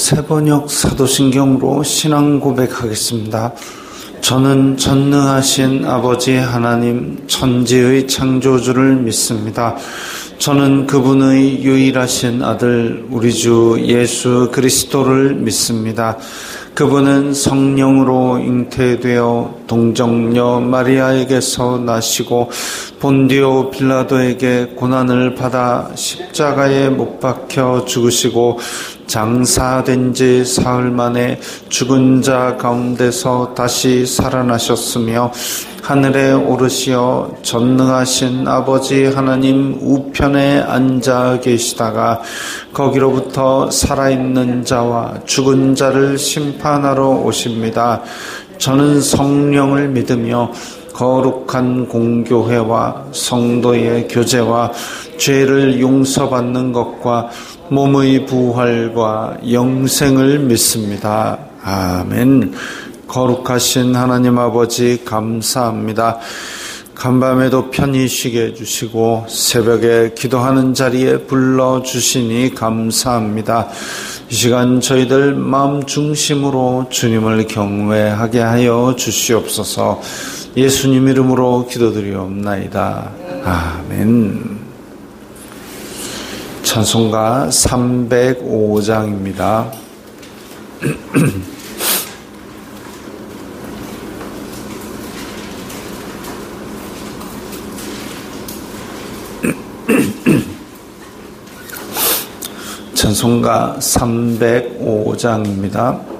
새번역 사도신경으로 신앙 고백하겠습니다. 저는 전능하신 아버지 하나님 천지의 창조주를 믿습니다. 저는 그분의 유일하신 아들 우리 주 예수 그리스도를 믿습니다. 그분은 성령으로 잉태되어 동정녀 마리아에게서 나시고 본디오 빌라도에게 고난을 받아 십자가에 못 박혀 죽으시고 장사된 지 사흘 만에 죽은 자 가운데서 다시 살아나셨으며 하늘에 오르시어 전능하신 아버지 하나님 우편에 앉아 계시다가 거기로부터 살아있는 자와 죽은 자를 심판하러 오십니다. 저는 성령을 믿으며 거룩한 공교회와 성도의 교제와 죄를 용서받는 것과 몸의 부활과 영생을 믿습니다. 아멘. 거룩하신 하나님 아버지 감사합니다. 간밤에도 편히 쉬게 해주시고 새벽에 기도하는 자리에 불러주시니 감사합니다. 이 시간 저희들 마음 중심으로 주님을 경외하게 하여 주시옵소서. 예수님 이름으로 기도드리옵나이다. 아멘. 찬송가 305장입니다. 찬송가 305장입니다.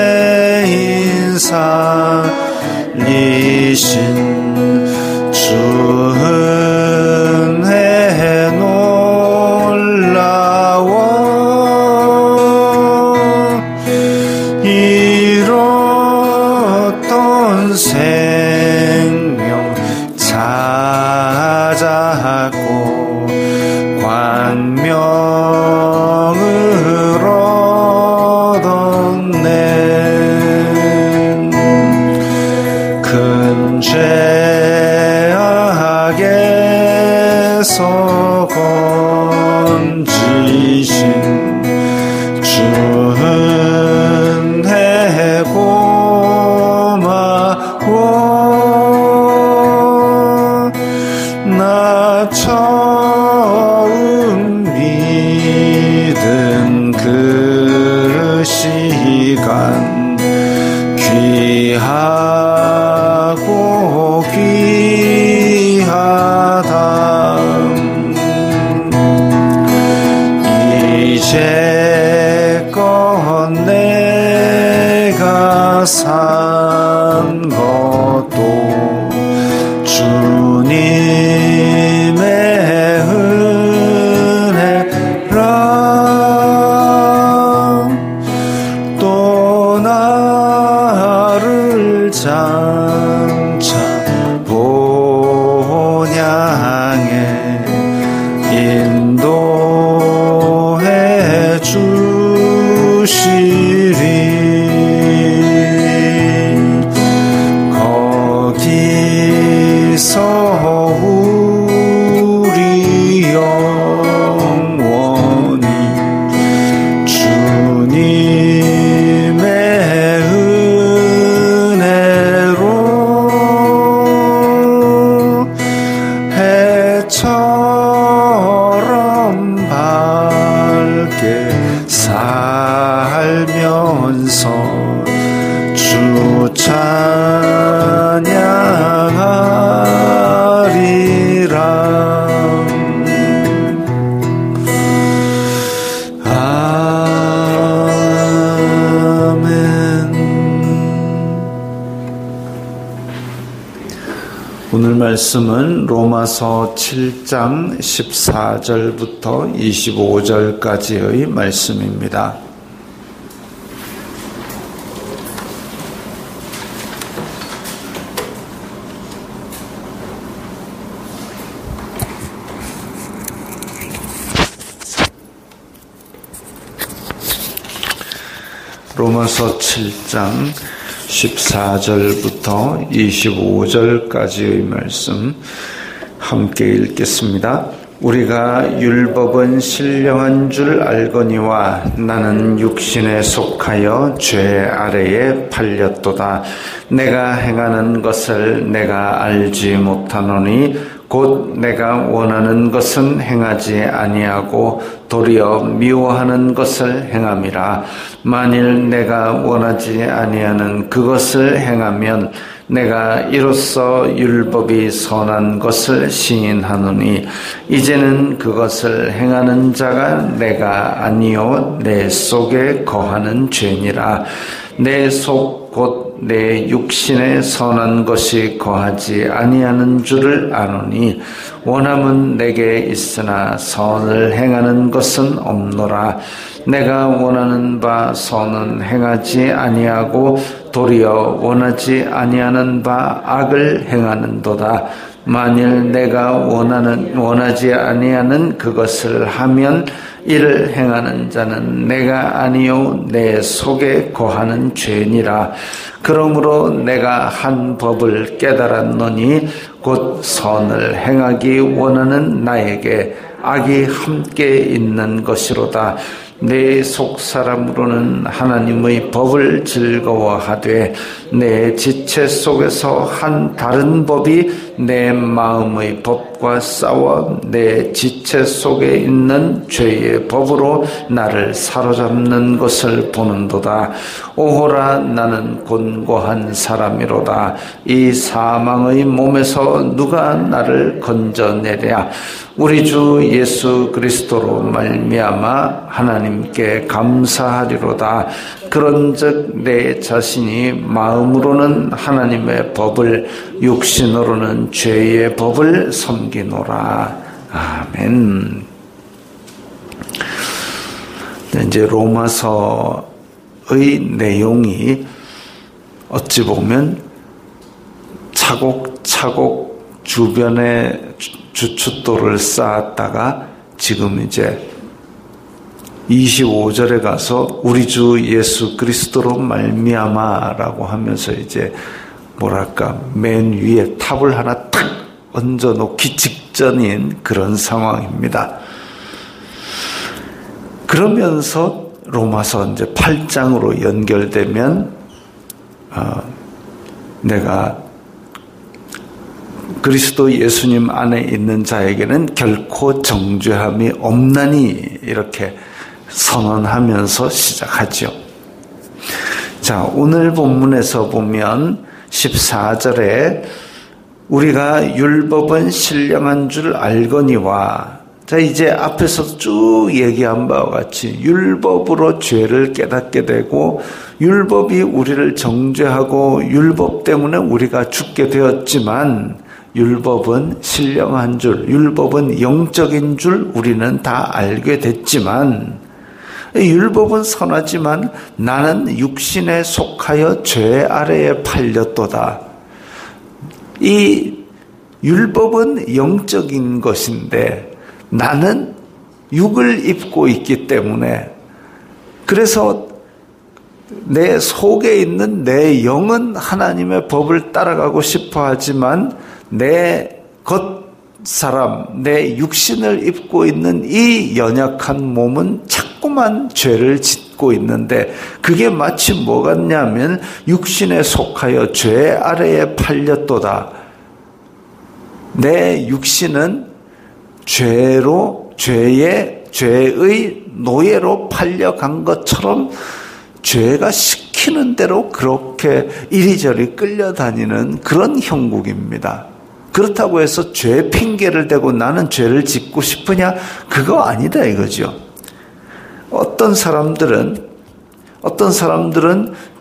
죄인 살리신 주 은혜 놀라워 잃었던 생명 찾았고 광명으로 큰 죄악에서 건지신 주 은혜 고마워. 나 처음 믿은 그 시간 귀하고 귀하다. 이제껏 내가 산 것도 주님의 은혜라. 또 나를 장차 본향에 인도해 주시리. 거기서 우리 영원히 주님의 은혜로 해처럼 밝게 살면서 주 찬양하리라. 오늘 말씀은 로마서 7장 14절부터 25절까지의 말씀입니다. 로마서 7장 14절부터 25절까지의 말씀 함께 읽겠습니다. 우리가 율법은 신령한 줄 알거니와 나는 육신에 속하여 죄 아래에 팔렸도다. 내가 행하는 것을 내가 알지 못하노니 곧 내가 원하는 것은 행하지 아니하고 도리어 미워하는 것을 행함이라. 만일 내가 원하지 아니하는 그것을 행하면 내가 이로써 율법이 선한 것을 시인하노니 이제는 그것을 행하는 자가 내가 아니요 내 속에 거하는 죄니라. 내 속 곧 내 육신에 선한 것이 거하지 아니하는 줄을 아노니 원함은 내게 있으나 선을 행하는 것은 없노라. 내가 원하는 바 선은 행하지 아니하고 도리어 원하지 아니하는 바 악을 행하는도다. 만일 내가 원하지 아니하는 그것을 하면 이를 행하는 자는 내가 아니요 내 속에 거하는 죄니라. 그러므로 내가 한 법을 깨달았노니 곧 선을 행하기 원하는 나에게 악이 함께 있는 것이로다. 내 속 사람으로는 하나님의 법을 즐거워하되 내 지체 속에서 한 다른 법이 내 마음의 법과 싸워 내 지체 속에 있는 죄의 법으로 나를 사로잡는 것을 보는도다. 오호라 나는 곤고한 사람이로다. 이 사망의 몸에서 누가 나를 건져내랴. 우리 주 예수 그리스도로 말미암아 하나님께 감사하리로다. 그런즉 내 자신이 마음으로는 하나님의 법을 육신으로는 죄의 법을 섬기노라. 아멘. 이제 로마서의 내용이 어찌 보면 차곡차곡 주변에 주춧돌을 쌓았다가 지금 이제 25절에 가서 우리 주 예수 그리스도로 말미암아라고 하면서 이제 뭐랄까 맨 위에 탑을 하나 탁 얹어 놓기 직전인 그런 상황입니다. 그러면서 로마서 이제 8장으로 연결되면 내가 그리스도 예수님 안에 있는 자에게는 결코 정죄함이 없나니 이렇게 선언하면서 시작하죠. 자, 오늘 본문에서 보면 14절에 우리가 율법은 신령한 줄 알거니와, 자, 이제 앞에서 쭉 얘기한 바와 같이 율법으로 죄를 깨닫게 되고 율법이 우리를 정죄하고 율법 때문에 우리가 죽게 되었지만 율법은 신령한 줄, 율법은 영적인 줄 우리는 다 알게 됐지만 율법은 선하지만 나는 육신에 속하여 죄 아래에 팔렸도다. 이 율법은 영적인 것인데 나는 육을 입고 있기 때문에, 그래서 내 속에 있는 내 영은 하나님의 법을 따라가고 싶어 하지만 내 겉사람, 내 육신을 입고 있는 이 연약한 몸은 자꾸만 죄를 짓고 있는데, 그게 마치 뭐 같냐면 육신에 속하여 죄 아래에 팔렸도다. 내 육신은 죄의 노예로 팔려간 것처럼 죄가 시키는 대로 그렇게 이리저리 끌려다니는 그런 형국입니다. 그렇다고 해서 죄 핑계를 대고 나는 죄를 짓고 싶으냐? 그거 아니다 이거죠. 어떤 사람들은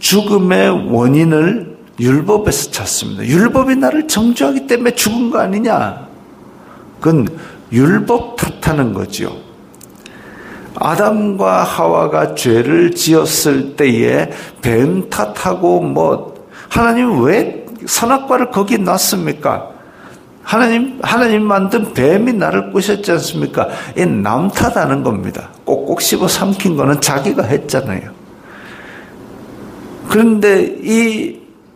죽음의 원인을 율법에서 찾습니다. 율법이 나를 정죄하기 때문에 죽은 거 아니냐? 그건 율법 탓하는 거죠. 아담과 하와가 죄를 지었을 때에 뱀 탓하고 하나님 왜 선악과를 거기 놨습니까? 하나님 만든 뱀이 나를 꼬셨지 않습니까? 이 남 탓하는 겁니다. 꼭꼭 씹어 삼킨 거는 자기가 했잖아요. 그런데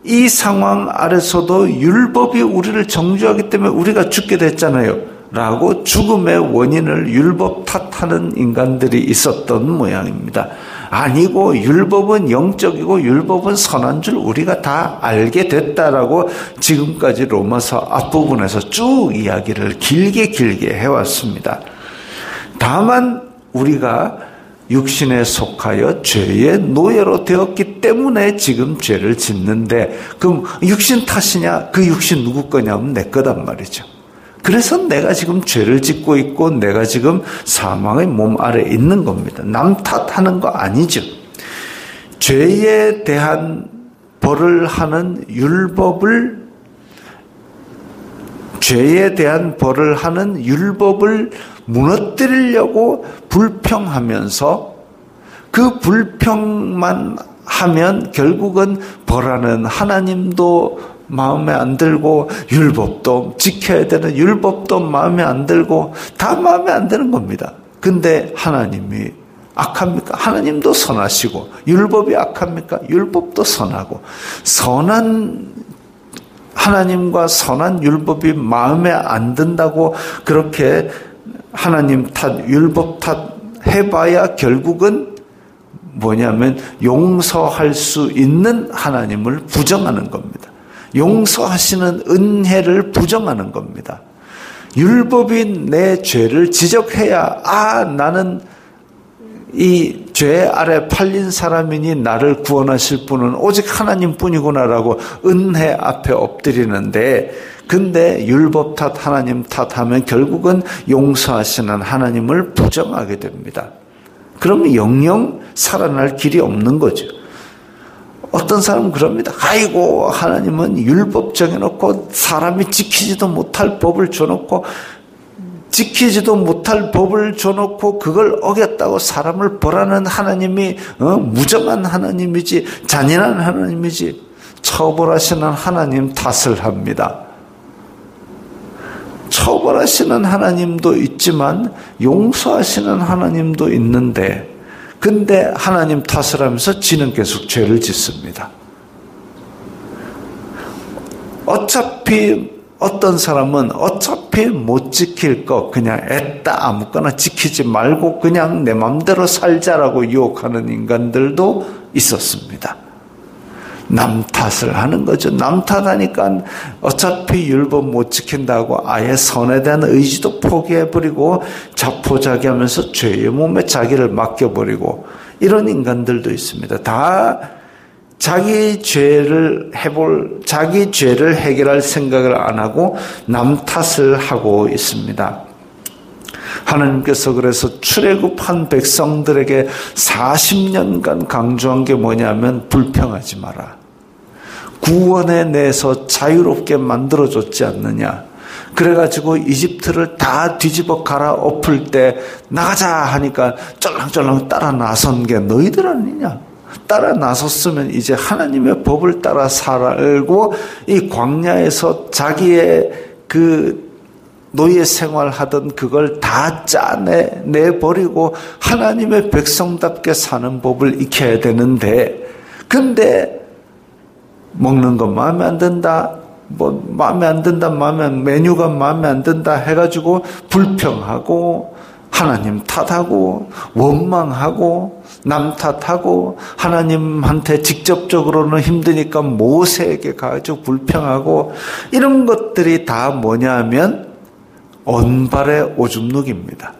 이 상황 아래서도 율법이 우리를 정죄하기 때문에 우리가 죽게 됐잖아요 라고 죽음의 원인을 율법 탓하는 인간들이 있었던 모양입니다. 아니고 율법은 영적이고 율법은 선한 줄 우리가 다 알게 됐다라고 지금까지 로마서 앞부분에서 쭉 이야기를 길게 해왔습니다. 다만 우리가 육신에 속하여 죄의 노예로 되었기 때문에 지금 죄를 짓는데, 그럼 육신 탓이냐? 그 육신 누구 거냐면 내 거단 말이죠. 그래서 내가 지금 죄를 짓고 있고 내가 지금 사망의 몸 아래 있는 겁니다. 남 탓하는 거 아니죠. 죄에 대한 벌을 하는 율법을 무너뜨리려고 불평하면서 그 불평만 하면 결국은 벌하는 하나님도 마음에 안 들고 율법도 지켜야 되는 율법도 마음에 안 들고 다 마음에 안 드는 겁니다. 근데 하나님이 악합니까? 하나님도 선하시고 율법이 악합니까? 율법도 선하고 선한 하나님과 선한 율법이 마음에 안 든다고 그렇게 하나님 탓, 율법 탓 해봐야 결국은 뭐냐면 용서할 수 있는 하나님을 부정하는 겁니다. 용서하시는 은혜를 부정하는 겁니다. 율법이 내 죄를 지적해야 나는 이 죄 아래 팔린 사람이니 나를 구원하실 분은 오직 하나님뿐이구나라고 은혜 앞에 엎드리는데, 근데 율법 탓 하나님 탓하면 결국은 용서하시는 하나님을 부정하게 됩니다. 그러면 영영 살아날 길이 없는 거죠. 어떤 사람은 그럽니다. 아이고, 하나님은 율법 정해놓고 사람이 지키지도 못할 법을 줘놓고 그걸 어겼다고 사람을 벌하는 하나님이 무정한 하나님이지, 잔인한 하나님이지, 처벌하시는 하나님 탓을 합니다. 처벌하시는 하나님도 있지만 용서하시는 하나님도 있는데, 근데 하나님 탓을 하면서 지는 계속 죄를 짓습니다. 어떤 사람은 어차피 못 지킬 거 그냥 애따 아무거나 지키지 말고 그냥 내 맘대로 살자라고 유혹하는 인간들도 있었습니다. 남 탓을 하는 거죠. 남 탓하니까 어차피 율법 못 지킨다고 아예 선에 대한 의지도 포기해버리고 자포자기하면서 죄의 몸에 자기를 맡겨버리고 이런 인간들도 있습니다. 다 자기 죄를 해결할 생각을 안 하고 남 탓을 하고 있습니다. 하나님께서 그래서 출애굽한 백성들에게 40년간 강조한 게 뭐냐면 불평하지 마라. 구원에 내서 자유롭게 만들어줬지 않느냐. 그래가지고 이집트를 다 뒤집어 갈아엎을 때 나가자 하니까 쫄랑쫄랑 따라 나선 게 너희들 아니냐. 따라 나섰으면 이제 하나님의 법을 따라 살고 이 광야에서 자기의 그 노예 생활하던 그걸 다 짜내버리고 하나님의 백성답게 사는 법을 익혀야 되는데, 근데 먹는 거 마음에 안 든다, 메뉴가 마음에 안 든다 해가지고 불평하고 하나님 탓하고 원망하고 남 탓하고 하나님한테 직접적으로는 힘드니까 모세에게 가가지고 불평하고 이런 것들이 다 뭐냐면 언발의 오줌 누기입니다.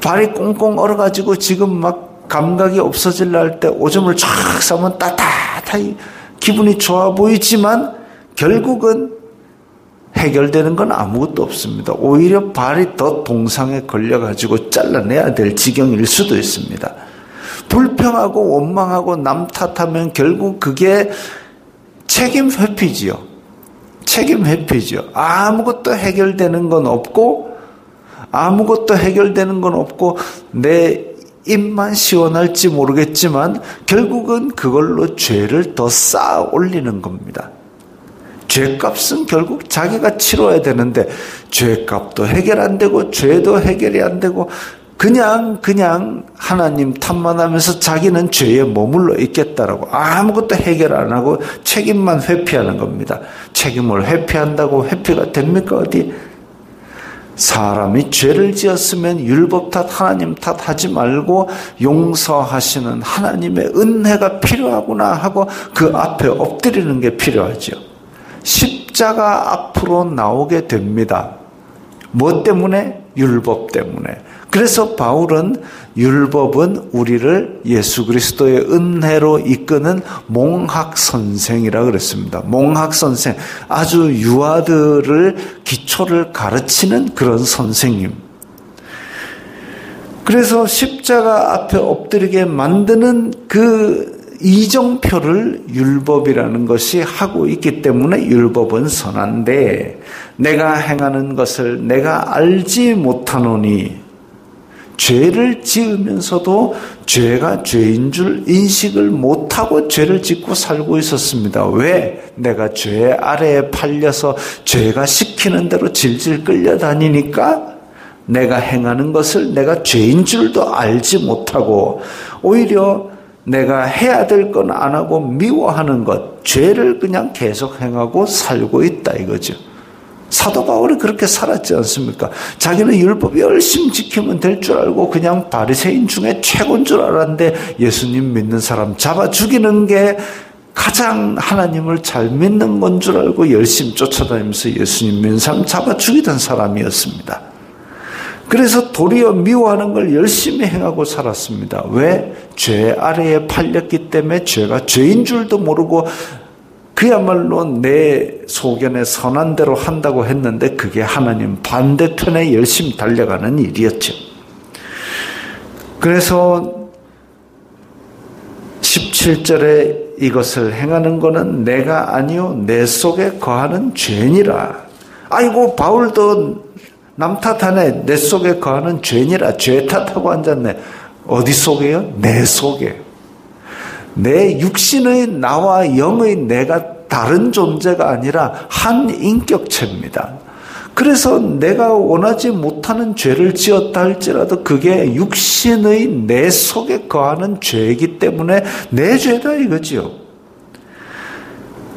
발이 꽁꽁 얼어가지고 지금 막 감각이 없어질라 할 때 오줌을 쫙 싸면 따뜻하게 기분이 좋아 보이지만 결국은 해결되는 건 아무것도 없습니다. 오히려 발이 더 동상에 걸려가지고 잘라내야 될 지경일 수도 있습니다. 불평하고 원망하고 남 탓하면 결국 그게 책임 회피지요. 아무것도 해결되는 건 없고 내 입만 시원할지 모르겠지만 결국은 그걸로 죄를 더 쌓아 올리는 겁니다. 죄값은 결국 자기가 치러야 되는데 죄값도 해결 안 되고 죄도 해결이 안 되고 그냥 하나님 탓만 하면서 자기는 죄에 머물러 있겠다라고 아무것도 해결 안 하고 책임만 회피하는 겁니다. 책임을 회피한다고 회피가 됩니까? 어디? 사람이 죄를 지었으면 율법 탓, 하나님 탓 하지 말고 용서하시는 하나님의 은혜가 필요하구나 하고 그 앞에 엎드리는 게 필요하죠. 십자가 앞으로 나오게 됩니다. 뭐 때문에? 율법 때문에. 그래서 바울은 율법은 우리를 예수 그리스도의 은혜로 이끄는 몽학선생이라고 그랬습니다. 몽학선생, 아주 유아들을 기초를 가르치는 그런 선생님. 그래서 십자가 앞에 엎드리게 만드는 그 이정표를 율법이라는 것이 하고 있기 때문에 율법은 선한데, 내가 행하는 것을 내가 알지 못하노니, 죄를 지으면서도 죄가 죄인 줄 인식을 못하고 죄를 짓고 살고 있었습니다. 왜? 내가 죄 아래에 팔려서 죄가 시키는 대로 질질 끌려다니니까 내가 행하는 것을 내가 죄인 줄도 알지 못하고, 오히려 내가 해야 될 건 안 하고 미워하는 것, 죄를 그냥 계속 행하고 살고 있다 이거죠. 사도 바울이 그렇게 살았지 않습니까? 자기는 율법 열심히 지키면 될 줄 알고 그냥 바리새인 중에 최고인 줄 알았는데, 예수님 믿는 사람 잡아 죽이는 게 가장 하나님을 잘 믿는 건 줄 알고 열심히 쫓아다니면서 예수님 믿는 사람 잡아 죽이던 사람이었습니다. 그래서 도리어 미워하는 걸 열심히 행하고 살았습니다. 왜? 죄 아래에 팔렸기 때문에 죄가 죄인 줄도 모르고 그야말로 내 소견에 선한 대로 한다고 했는데 그게 하나님 반대편에 열심히 달려가는 일이었죠. 그래서 17절에 이것을 행하는 것은 내가 아니요 내 속에 거하는 죄니라. 아이고 바울도 남 탓하네. 내 속에 거하는 죄니라. 죄 탓하고 앉았네. 어디 속에요? 내 속에. 내 육신의 나와 영의 내가 다른 존재가 아니라 한 인격체입니다. 그래서 내가 원하지 못하는 죄를 지었다 할지라도 그게 육신의 내 속에 거하는 죄이기 때문에 내 죄다 이거지요.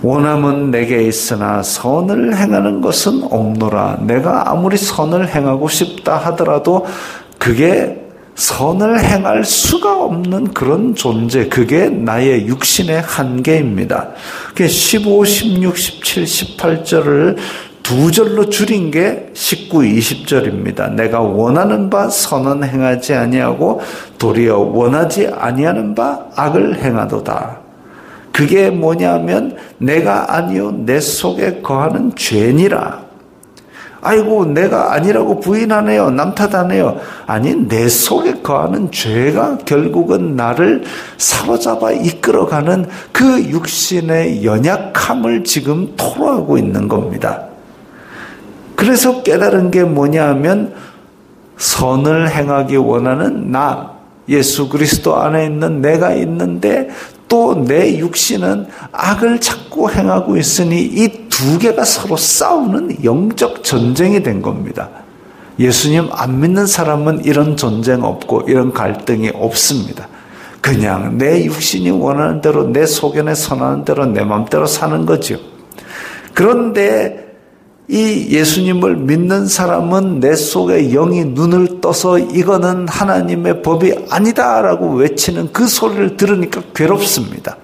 원함은 내게 있으나 선을 행하는 것은 없노라. 내가 아무리 선을 행하고 싶다 하더라도 그게 선을 행할 수가 없는 그런 존재, 그게 나의 육신의 한계입니다. 15, 16, 17, 18절을 두 절로 줄인 게 19, 20절입니다. 내가 원하는 바 선은 행하지 아니하고 도리어 원하지 아니하는 바 악을 행하도다. 그게 뭐냐면 내가 아니요 내 속에 거하는 죄니라. 아이고 내가 아니라고 부인하네요. 남 탓하네요. 아니 내 속에 거하는 죄가 결국은 나를 사로잡아 이끌어가는 그 육신의 연약함을 지금 토로하고 있는 겁니다. 그래서 깨달은 게 뭐냐 하면 선을 행하기 원하는 나, 예수 그리스도 안에 있는 내가 있는데 또 내 육신은 악을 자꾸 행하고 있으니 이 두 개가 서로 싸우는 영적 전쟁이 된 겁니다. 예수님 안 믿는 사람은 이런 전쟁 없고 이런 갈등이 없습니다. 그냥 내 육신이 원하는 대로 내 소견에 선하는 대로 내 마음대로 사는 거죠. 그런데 이 예수님을 믿는 사람은 내 속에 영이 눈을 떠서 이거는 하나님의 법이 아니다라고 외치는 그 소리를 들으니까 괴롭습니다.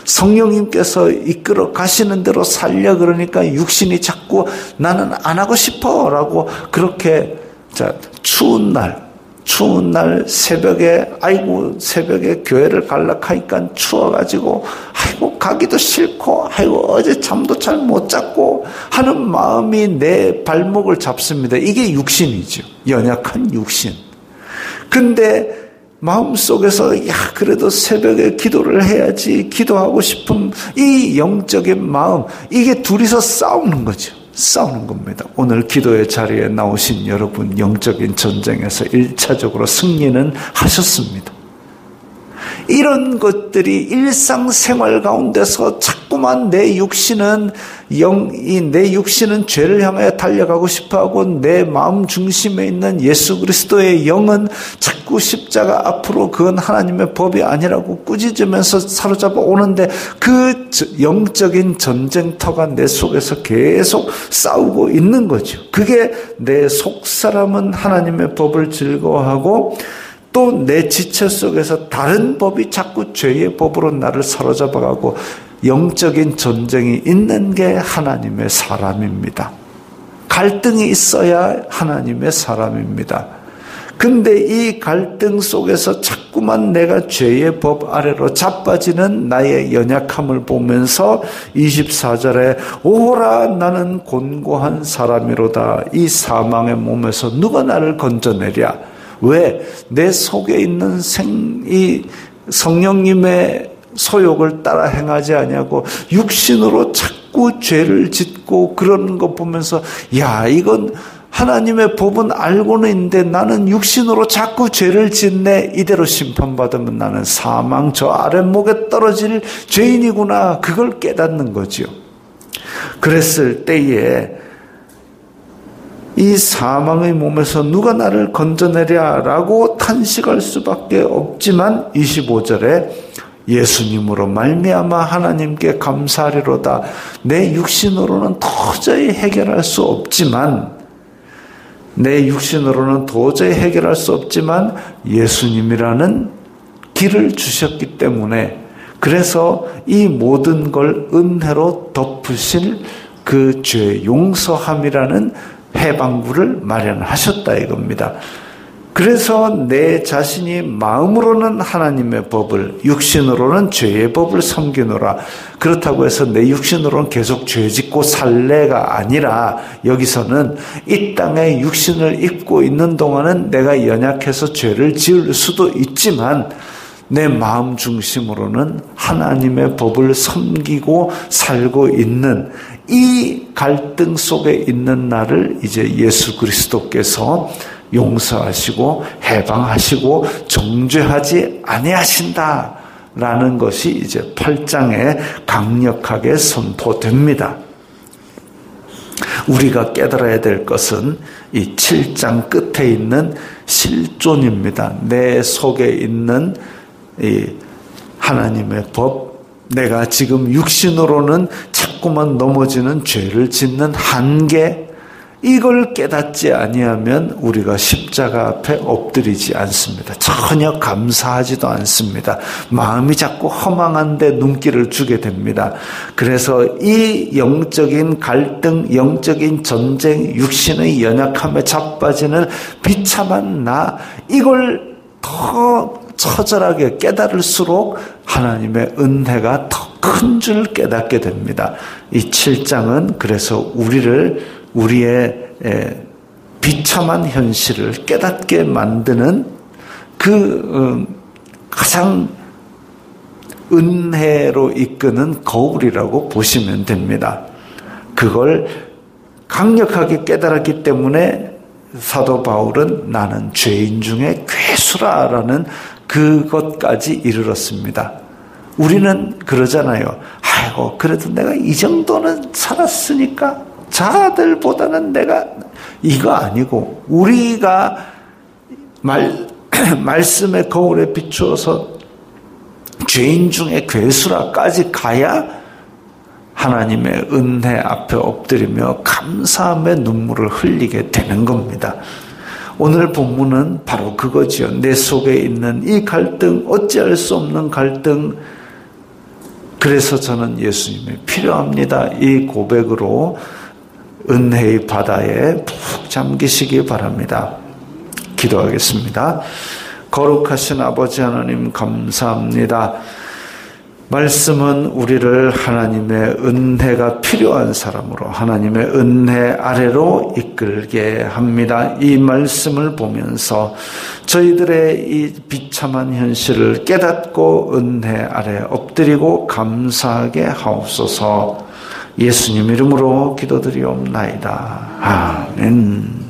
성령님께서 이끌어 가시는 대로 살려 그러니까 육신이 자꾸 나는 안 하고 싶어 라고 그렇게 추운 날 새벽에 아이고 새벽에 교회를 갈락하니까 추워가지고 아이고 가기도 싫고 아이고 어제 잠도 잘 못 잤고 하는 마음이 내 발목을 잡습니다. 이게 육신이죠. 연약한 육신. 근데 마음속에서 그래도 새벽에 기도를 해야지 기도하고 싶은 이 영적인 마음, 이게 둘이서 싸우는 거죠. 싸우는 겁니다. 오늘 기도의 자리에 나오신 여러분 영적인 전쟁에서 1차적으로 승리는 하셨습니다. 이런 것들이 일상생활 가운데서 자꾸만 내 육신은 죄를 향하여 달려가고 싶어하고 내 마음 중심에 있는 예수 그리스도의 영은 자꾸 십자가 앞으로 그건 하나님의 법이 아니라고 꾸짖으면서 사로잡아 오는데 그 영적인 전쟁터가 내 속에서 계속 싸우고 있는 거죠. 그게 내 속사람은 하나님의 법을 즐거워하고 또 내 지체 속에서 다른 법이 자꾸 죄의 법으로 나를 사로잡아가고 영적인 전쟁이 있는 게 하나님의 사람입니다. 갈등이 있어야 하나님의 사람입니다. 근데 이 갈등 속에서 자꾸만 내가 죄의 법 아래로 자빠지는 나의 연약함을 보면서 24절에 오라 나는 곤고한 사람이로다. 이 사망의 몸에서 누가 나를 건져내랴. 왜? 내 속에 있는 이 성령님의 소욕을 따라 행하지 아니하고 육신으로 자꾸 죄를 짓고 그러는 거 보면서 야 이건 하나님의 법은 알고는 있는데 나는 육신으로 자꾸 죄를 짓네. 이대로 심판받으면 나는 사망 저 아랫목에 떨어질 죄인이구나. 그걸 깨닫는 거죠. 그랬을 때에 이 사망의 몸에서 누가 나를 건져내랴라고 탄식할 수밖에 없지만 25절에 예수님으로 말미암아 하나님께 감사하리로다. 내 육신으로는 도저히 해결할 수 없지만 예수님이라는 길을 주셨기 때문에 그래서 이 모든 걸 은혜로 덮으실 그 죄 용서함이라는 해방구를 마련하셨다 이겁니다. 그래서 내 자신이 마음으로는 하나님의 법을 육신으로는 죄의 법을 섬기노라. 그렇다고 해서 내 육신으로는 계속 죄짓고 살래가 아니라 여기서는 이 땅에 육신을 입고 있는 동안은 내가 연약해서 죄를 지을 수도 있지만 내 마음 중심으로는 하나님의 법을 섬기고 살고 있는 이 갈등 속에 있는 나를 이제 예수 그리스도께서 용서하시고 해방하시고 정죄하지 아니하신다라는 것이 이제 8장에 강력하게 선포됩니다. 우리가 깨달아야 될 것은 이 7장 끝에 있는 실존입니다. 내 속에 있는 이 하나님의 법, 내가 지금 육신으로는 자꾸만 넘어지는 죄를 짓는 한계, 이걸 깨닫지 아니하면 우리가 십자가 앞에 엎드리지 않습니다. 전혀 감사하지도 않습니다. 마음이 자꾸 허망한데 눈길을 주게 됩니다. 그래서 이 영적인 갈등, 영적인 전쟁, 육신의 연약함에 자빠지는 비참한 나, 이걸 더 처절하게 깨달을수록 하나님의 은혜가 더 큰 줄 깨닫게 됩니다. 이 7장은 그래서 우리의 비참한 현실을 깨닫게 만드는 그 가장 은혜로 이끄는 거울이라고 보시면 됩니다. 그걸 강력하게 깨달았기 때문에 사도 바울은 나는 죄인 중에 괴수라라는 그것까지 이르렀습니다. 우리는 그러잖아요. 아이고 그래도 내가 이 정도는 살았으니까 자들보다는 내가 이거 아니고 우리가 말씀의 거울에 비추어서 죄인 중에 괴수라까지 가야 하나님의 은혜 앞에 엎드리며 감사함의 눈물을 흘리게 되는 겁니다. 오늘 본문은 바로 그거지요. 내 속에 있는 이 갈등, 어찌할 수 없는 갈등, 그래서 저는 예수님이 필요합니다. 이 고백으로 은혜의 바다에 푹 잠기시기 바랍니다. 기도하겠습니다. 거룩하신 아버지 하나님 감사합니다. 말씀은 우리를 하나님의 은혜가 필요한 사람으로 하나님의 은혜 아래로 이끌게 합니다. 이 말씀을 보면서 저희들의 이 비참한 현실을 깨닫고 은혜 아래 엎드리고 감사하게 하옵소서. 예수님 이름으로 기도드리옵나이다. 아멘.